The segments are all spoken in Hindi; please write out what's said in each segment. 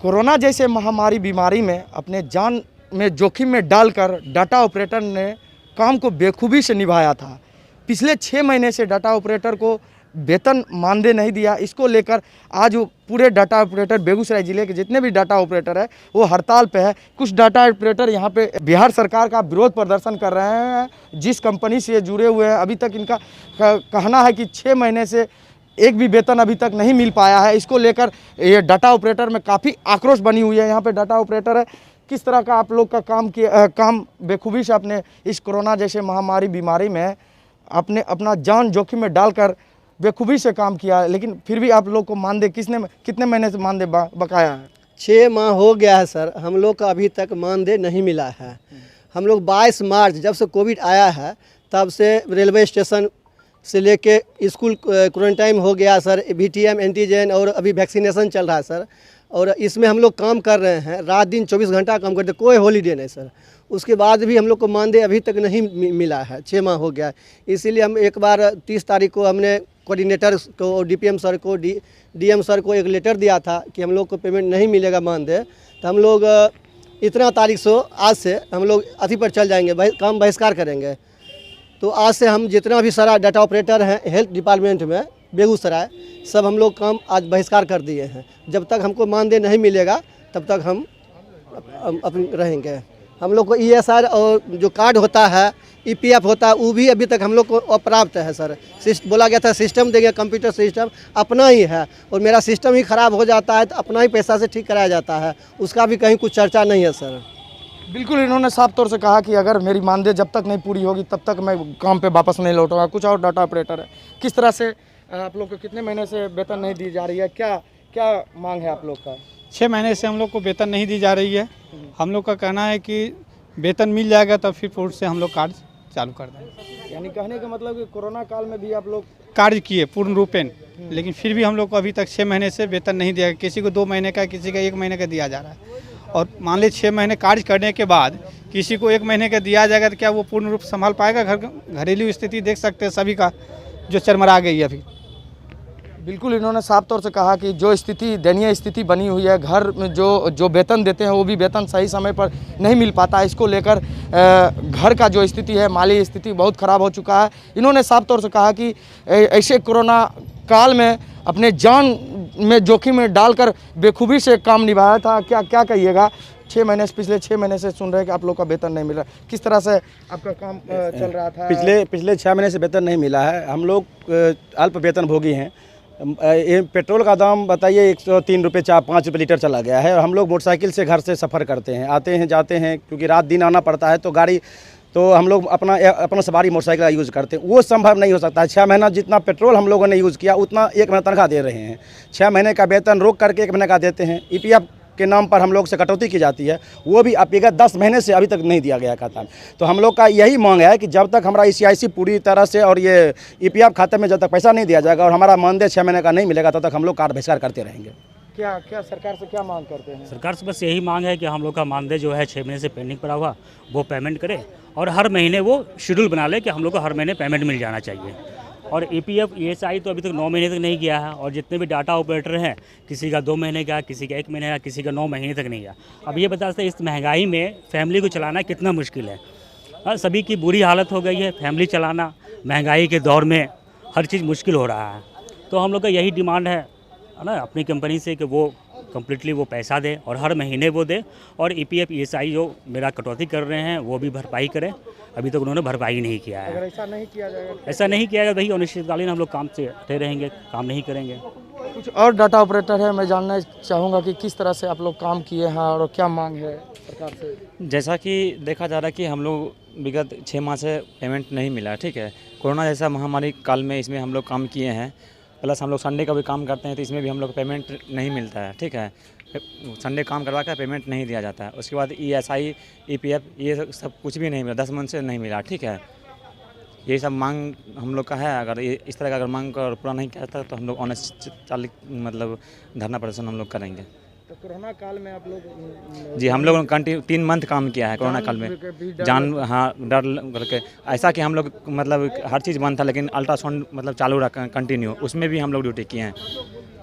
कोरोना जैसे महामारी बीमारी में अपने जान में जोखिम में डालकर डाटा ऑपरेटर ने काम को बेखूबी से निभाया था। पिछले 6 महीने से डाटा ऑपरेटर को वेतन मानदेय नहीं दिया। इसको लेकर आज वो पूरे डाटा ऑपरेटर बेगूसराय ज़िले के जितने भी डाटा ऑपरेटर है वो हड़ताल पे है। कुछ डाटा ऑपरेटर यहाँ पे बिहार सरकार का विरोध प्रदर्शन कर रहे हैं। जिस कंपनी से जुड़े हुए हैं अभी तक इनका कहना है कि 6 महीने से एक भी वेतन अभी तक नहीं मिल पाया है। इसको लेकर ये डाटा ऑपरेटर में काफ़ी आक्रोश बनी हुई है। यहाँ पे डाटा ऑपरेटर है, किस तरह का आप लोग का काम बेखूबी से अपने इस कोरोना जैसे महामारी बीमारी में अपना जान जोखिम में डालकर बेखूबी से काम किया है, लेकिन फिर भी आप लोग को मानदेय कितने महीने से मानदेय बकाया है? 6 माह हो गया है सर, हम लोग का अभी तक मानदेय नहीं मिला है। हम लोग 22 मार्च जब से कोविड आया है तब से रेलवे स्टेशन से लेके स्कूल क्वारंटाइन हो गया सर, VTM एंटीजन और अभी वैक्सीनेशन चल रहा है सर। और इसमें हम लोग काम कर रहे हैं, रात दिन 24 घंटा काम करते, कोई हॉलीडे नहीं सर। उसके बाद भी हम लोग को मानदेय अभी तक नहीं मिला है, 6 माह हो गया। इसीलिए हम एक बार 30 तारीख को हमने कोऑर्डिनेटर को और DPM सर को DM सर को एक लेटर दिया था कि हम लोग को पेमेंट नहीं मिलेगा मानदेय। तो हम लोग इतना तारीख से आज से हम लोग अथी पर चल जाएंगे, काम बहिष्कार करेंगे। तो आज से हम जितना भी सारा डाटा ऑपरेटर हैं हेल्थ डिपार्टमेंट में बेगूसराय, सब हम लोग काम आज बहिष्कार कर दिए हैं। जब तक हमको मानदेय नहीं मिलेगा तब तक हम अपन रहेंगे। हम लोग को ESR और जो कार्ड होता है, EPF होता है, वो भी अभी तक हम लोग को अप्राप्त है सर। बोला गया था सिस्टम देंगे, कंप्यूटर सिस्टम अपना ही है और मेरा सिस्टम ही ख़राब हो जाता है तो अपना ही पैसा से ठीक कराया जाता है, उसका भी कहीं कुछ चर्चा नहीं है सर। बिल्कुल, इन्होंने साफ तौर से कहा कि अगर मेरी मानदेय जब तक नहीं पूरी होगी तब तक मैं काम पे वापस नहीं लौटूंगा। कुछ और डाटा ऑपरेटर है, किस तरह से आप लोग को कितने महीने से वेतन नहीं दी जा रही है, क्या मांग है आप लोग का? 6 महीने से हम लोग को वेतन नहीं दी जा रही है। हम लोग का कहना है कि वेतन मिल जाएगा तब फिर पूर्ण से हम लोग कार्य चालू कर देंगे। यानी कहने का मतलब कि कोरोना काल में भी आप लोग कार्य किए पूर्ण रूपेण, लेकिन फिर भी हम लोग को अभी तक 6 महीने से वेतन नहीं दिया। किसी को 2 महीने का, किसी का 1 महीने का दिया जा रहा है। और मान लीजिए 6 महीने कार्य करने के बाद किसी को 1 महीने का दिया जाएगा तो क्या वो पूर्ण रूप संभाल पाएगा? घरेलू स्थिति देख सकते हैं सभी का जो चरमरा गई है अभी। बिल्कुल, इन्होंने साफ तौर से कहा कि जो स्थिति दयनीय स्थिति बनी हुई है, घर में जो वेतन देते हैं वो भी वेतन सही समय पर नहीं मिल पाता। इसको लेकर घर का जो स्थिति है, माली स्थिति बहुत ख़राब हो चुका है। इन्होंने साफ तौर से कहा कि ऐसे कोरोना काल में अपने जान में जोखिम में डालकर बेखूबी से काम निभाया था। क्या कहिएगा? 6 महीने से, पिछले 6 महीने से सुन रहे हैं कि आप लोग का वेतन नहीं मिल रहा, किस तरह से आपका काम चल रहा था? पिछले 6 महीने से वेतन नहीं मिला है। हम लोग अल्प वेतन भोगी हैं। ये पेट्रोल का दाम बताइए 103 रुपये 5 रुपये लीटर चला गया है। हम लोग मोटरसाइकिल से घर से सफ़र करते हैं, आते हैं जाते हैं, क्योंकि रात दिन आना पड़ता है तो गाड़ी तो हम लोग अपना सवारी मोटरसाइकिल का यूज़ करते हैं। वो संभव नहीं हो सकता है। 6 महीना जितना पेट्रोल हम लोगों ने यूज़ किया उतना 1 महीना तनख्वाह दे रहे हैं। 6 महीने का वेतन रोक करके 1 महीने का देते हैं। EPF के नाम पर हम लोग से कटौती की जाती है, वो भी विगत 10 महीने से अभी तक नहीं दिया गया खाता। तो हम लोग का यही मांग है कि जब तक हमारा ECIC पूरी तरह से और ये EPF खाते में जब तक पैसा नहीं दिया जाएगा और हमारा मानदेय 6 महीने का नहीं मिलेगा तब तक हम लोग कार्य बहिष्कार करते रहेंगे। क्या सरकार से क्या मांग करते हैं? सरकार से बस यही मांग है कि हम लोग का मानदेय जो है 6 महीने से पेंडिंग पड़ा हुआ वो पेमेंट करे और हर महीने वो शेड्यूल बना ले कि हम लोग को हर महीने पेमेंट मिल जाना चाहिए। और EPF ESI तो अभी तक 9 महीने तक नहीं गया है और जितने भी डाटा ऑपरेटर हैं किसी का 2 महीने का, किसी का 1 महीने का, किसी का 9 महीने तक नहीं गया। अब ये बता सकते इस महंगाई में फैमिली को चलाना कितना मुश्किल है। सभी की बुरी हालत हो गई है, फैमिली चलाना महंगाई के दौर में हर चीज़ मुश्किल हो रहा है। तो हम लोग का यही डिमांड है ना अपनी कंपनी से कि वो कम्प्लीटली वो पैसा दे और हर महीने वो दे और EPF ESI जो मेरा कटौती कर रहे हैं वो भी भरपाई करें। अभी तक उन्होंने भरपाई नहीं किया है। अगर ऐसा नहीं किया जाएगा, वही अनिश्चितकालीन हम लोग काम से हटे रहेंगे, काम नहीं करेंगे। कुछ और डाटा ऑपरेटर है, मैं जानना चाहूँगा कि किस तरह से आप लोग काम किए हैं और क्या मांग है सरकार से? जैसा कि देखा जा रहा है कि हम लोग विगत 6 माह से पेमेंट नहीं मिला, ठीक है। कोरोना जैसा महामारी काल में इसमें हम लोग काम किए हैं, प्लस हम लोग संडे का भी काम करते हैं तो इसमें भी हम लोग पेमेंट नहीं मिलता है, ठीक है। संडे काम करवा कर पेमेंट नहीं दिया जाता है। उसके बाद ESI EPF ये सब कुछ भी नहीं मिला, 10 मंथ से नहीं मिला, ठीक है। ये सब मांग हम लोग का है। अगर ये इस तरह का अगर मांग का पूरा नहीं करता तो हम लोग अनिश्चितकालिक मतलब धरना प्रदर्शन हम लोग करेंगे। तो कोरोना काल में आप लोग जी हम लोग कंटिन्यू 3 मंथ काम किया है कोरोना काल में। जान हाँ डर करके ऐसा कि हम लोग मतलब हर चीज़ बंद था लेकिन अल्ट्रासाउंड मतलब चालू रहा कंटिन्यू, उसमें भी हम लोग ड्यूटी किए हैं।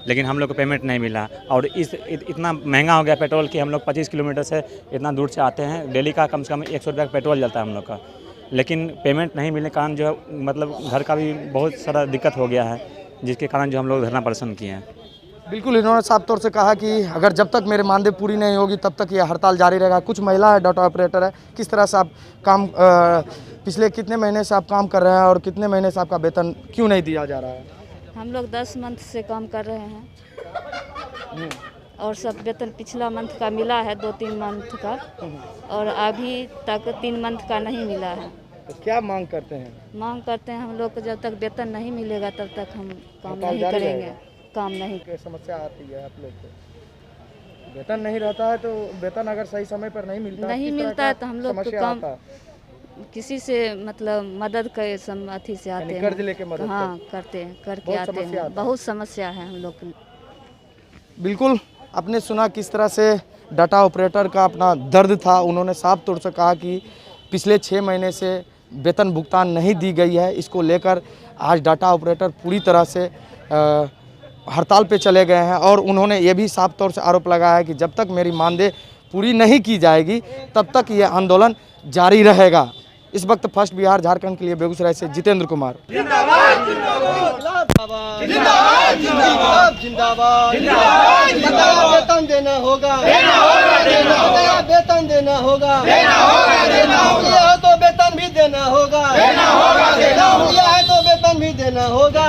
लेकिन हम लोग को पेमेंट नहीं मिला। और इतना महंगा हो गया पेट्रोल कि हम लोग 25 किलोमीटर से इतना दूर से आते हैं, डेली का कम से कम 100 रुपये का पेट्रोल जलता है हम लोग का, लेकिन पेमेंट नहीं मिलने के कारण जो है मतलब घर का भी बहुत सारा दिक्कत हो गया है, जिसके कारण जो हम लोग धरना प्रदर्शन किए हैं। बिल्कुल, इन्होंने साफ तौर से कहा कि अगर जब तक मेरे मानदेय पूरी नहीं होगी तब तक ये हड़ताल जारी रहेगा। कुछ महिला है, डाटा ऑपरेटर है, किस तरह से आप काम पिछले कितने महीने से आप काम कर रहे हैं और कितने महीने से आपका वेतन क्यों नहीं दिया जा रहा है? हम लोग 10 मंथ से काम कर रहे हैं और सब वेतन पिछला मंथ का मिला है, 2-3 मंथ का, और अभी तक 3 मंथ का नहीं मिला है। तो क्या मांग करते हैं? मांग करते हैं हम लोग को जब तक वेतन नहीं मिलेगा तब तक हम काम हड़ताल नहीं जारी करेंगे, रहेगा? काम नहीं। क्या समस्या आती है आप लोग को? वेतन नहीं रहता है तो वेतन अगर सही समय पर नहीं मिलता है तो हम लोग को काम किसी से मतलब मदद के अथी से आते हैं, कर्ज लेके मदद हाँ करते हैं, करके आते हैं। बहुत समस्या है हम लोग की। बिल्कुल, आपने सुना किस तरह से डाटा ऑपरेटर का अपना दर्द था। उन्होंने साफ तौर से कहा कि पिछले 6 महीने से वेतन भुगतान नहीं दी गई है। इसको लेकर आज डाटा ऑपरेटर पूरी तरह से हड़ताल पे चले गए हैं और उन्होंने ये भी साफ तौर से आरोप लगाया है कि जब तक मेरी मानदेय पूरी नहीं की जाएगी तब तक ये आंदोलन जारी रहेगा। इस वक्त फर्स्ट बिहार झारखंड के लिए बेगूसराय से जितेंद्र कुमार। जिंदाबाद जिंदाबाद जिंदाबाद जिंदाबाद जिंदाबाद, वेतन देना होगा, वेतन देना होगा, है तो वेतन भी देना होगा, है तो वेतन भी देना होगा।